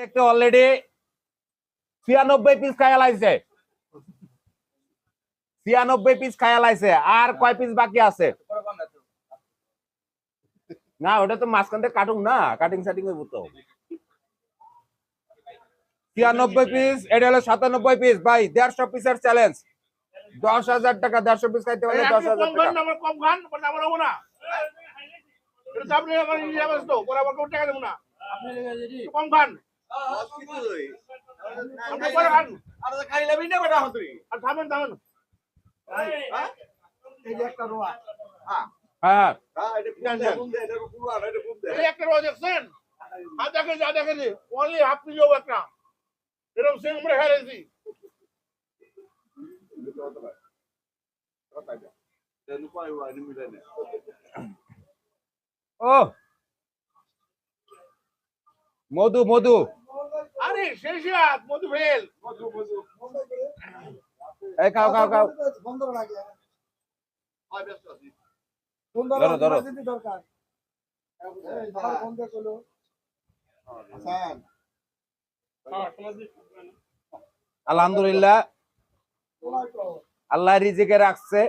দেখতে already 96 piece খায়া লাইছে, 96 পিস খায়া লাইছে। আর কয় পিস বাকি আছে? না ওটা তো মাঝখান থেকে কাটুন না, কাটিং সাটিং হইব তো। 96 পিস, এটা হলো 97 পিস ভাই। 150 পিসের চ্যালেঞ্জ, 10,000 টাকা। 150 পিস খাইতে পারলে 10,000 টাকা। কম খান আমরা নেবো না, এটা আপনি আমার ইয়ে বাস তো বরাবর কোন টাকা দেব না, আপনি কম খান। আপনি পরে খান, আর খাইলে বিনা কটা হন তুই, আর থামেন থামেন। এই যে একটা রোয়া, হ্যাঁ এটা বুঝে এটা পুরো আর এটা বুঝে এই একটা রোয়া দেখছেন, যা দেখেন অনলি হাফ কেজি হবে একটা, এরকম সেম আমরা খাইছি। ও মধু মধু, আরে শেষ মধু ফেল, এই খাও খাও খাও। বন্ধ লাগে আর ব্যস্ত আছি, ধরো ধরো। দরকার বন্ধ করলো আসান। আলহামদুলিল্লাহ, আল্লাহ রিজিকে রাখছে।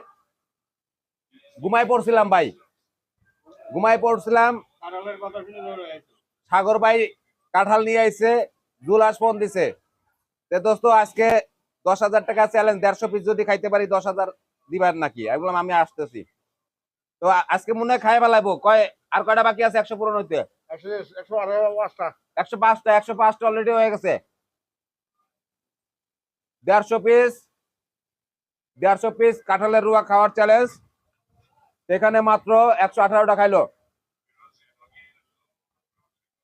ঘুমাই পড়ছিলাম ভাই, ঘুমাই পড়ছিলাম। সাগর ভাই কাঁঠাল নিয়ে আইছে, জুলাস ফোন দিছে, দোস্ত আজকে 10,000 টাকা চ্যালেঞ্জ, 150 পিস যদি খাইতে পারি 10,000 দিবার নাকি? আমি বললাম আমি আসতেছি। তো আজকে মনে হয় খাই ফেলাইবো। কয় আর কয়টা বাকি আছে 100 পূরণ হইতে? 105টা। 105টা অলরেডি হয়ে গেছে। 150 পিস, 150 পিস কাঁঠালের রুয়া খাওয়ার চ্যালেঞ্জ। এখানে মাত্র 118টা খাইলো।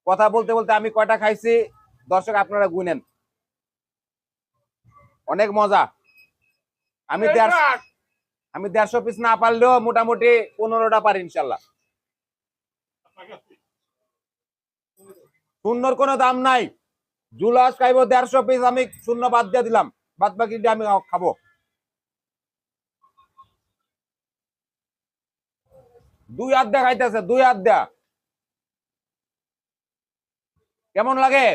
কথা বলতে বলতে আমি কয়টা খাইছি দর্শক আপনারা গুনেন। অনেক মজা। আমি 150 পিস না পারলেও মোটামুটি 15টা পারি ইনশাল্লাহ। শূন্যর কোনো দাম নাই। জুলাস খাইবো 150 পিস, আমি শূন্য বাদ দিয়ে দিলাম, বাদ বাকি আমি খাবো। দুই আড্ডা খাইতেছে, দুই আড্ডা। কেমন লাগে?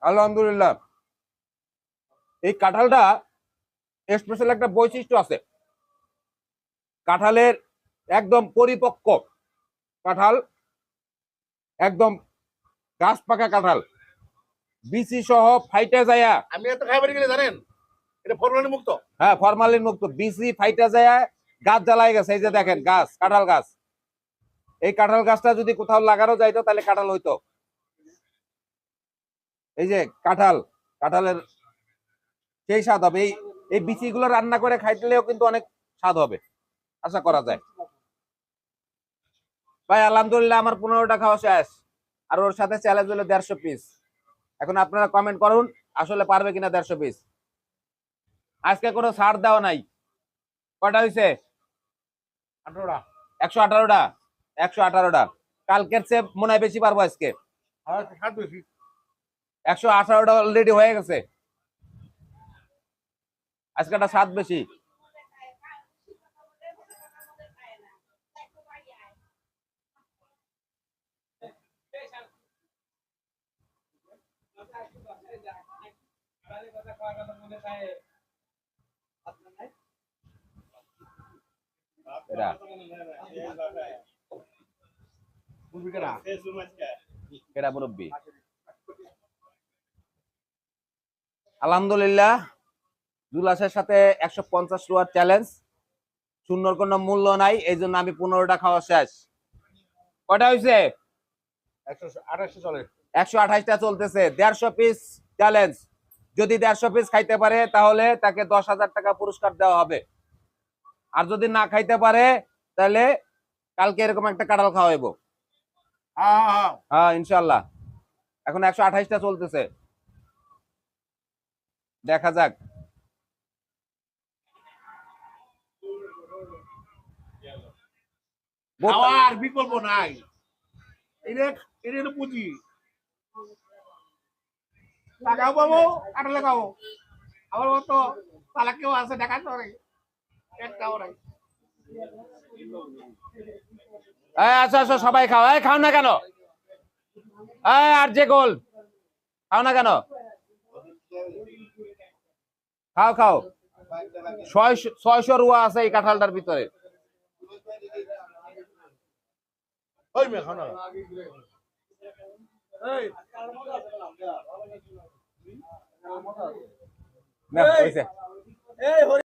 আলহামদুলিল্লাহ। এই কাঁঠালটা স্পেশাল একটা বৈশিষ্ট্য আছে। কাঁঠালের একদম পরিপক্ক কাঁঠাল, একদম গাছ পাকা কাঁঠাল, বিচি সহ ফাইটা যায়া। আমি এত খাইবারে গেলে জানেন এটা ফরমালিন মুক্ত। হ্যাঁ ফরমালিন মুক্ত। বিচি ফাইটা যায়া গাছ জ্বালাই গেছে। এই যে দেখেন গাছ, কাঁঠাল গাছ। এই কাঁঠাল গাছটা যদি কোথাও লাগানো যাইতো তাহলে কাঁঠাল হইতো। এই যে কাঁঠাল, কাঁঠালের সেই স্বাদ হবে। এই বিচি গুলো রান্না করে খাইলেও কিন্তু অনেক স্বাদ হবে, আশা করা যায়। ভাই আলহামদুলিল্লাহ আমার 15টা খাওয়া শেষ। আর ওর সাথে চ্যালেঞ্জ হলো 150 পিস। এখন আপনারা কমেন্ট করুন আসলে পারবে কিনা 150 পিস। আজকে কোনো ছাড় দেওয়া নাই। কয়টা হয়েছে? 18টা। 118টা। 118টা। কালকের চেয়ে মনে হয় বেশি পারবো আজকে। 118টা অলরেডি হয়ে গেছে। আজকে একটা স্বাদ বেশি। আলহামদুলিল্লাহ, জুলাসের সাথে 150 রুয়ার চ্যালেঞ্জ। শূন্যর কোনো মূল্য নাই, এই জন্য আমি 15টা খাওয়া শেষ। কয়টা হয়েছে? 128টা চলতেছে। 150 পিস চ্যালেঞ্জ। যদি 150 পিস খাইতে পারে তাহলে তাকে 10,000 টাকা পুরস্কার দেওয়া হবে। আর যদি না খাইতে পারে তাহলে কালকে এরকম একটা কাঁঠাল খাওয়াইবো। হ্যাঁ ইনশাল্লাহ। এখন 128টা চলতেছে, দেখা যাক। খাওয়ার বিকল্প নাই, এটা পুঁজি। টাকাও পাবো, কাটালে খাবো। আমার মতো তালা কেউ আছে ঢাকা শহরে, একটাও নাই। আসো আসো সবাই খাও, খাও না কেন? আর যে গোল খাও না কেন? খাও খাও, 600 রুয়া আছে এই কাঁঠালটার ভিতরে। ওই মেয়ে খাও না। না হইছে।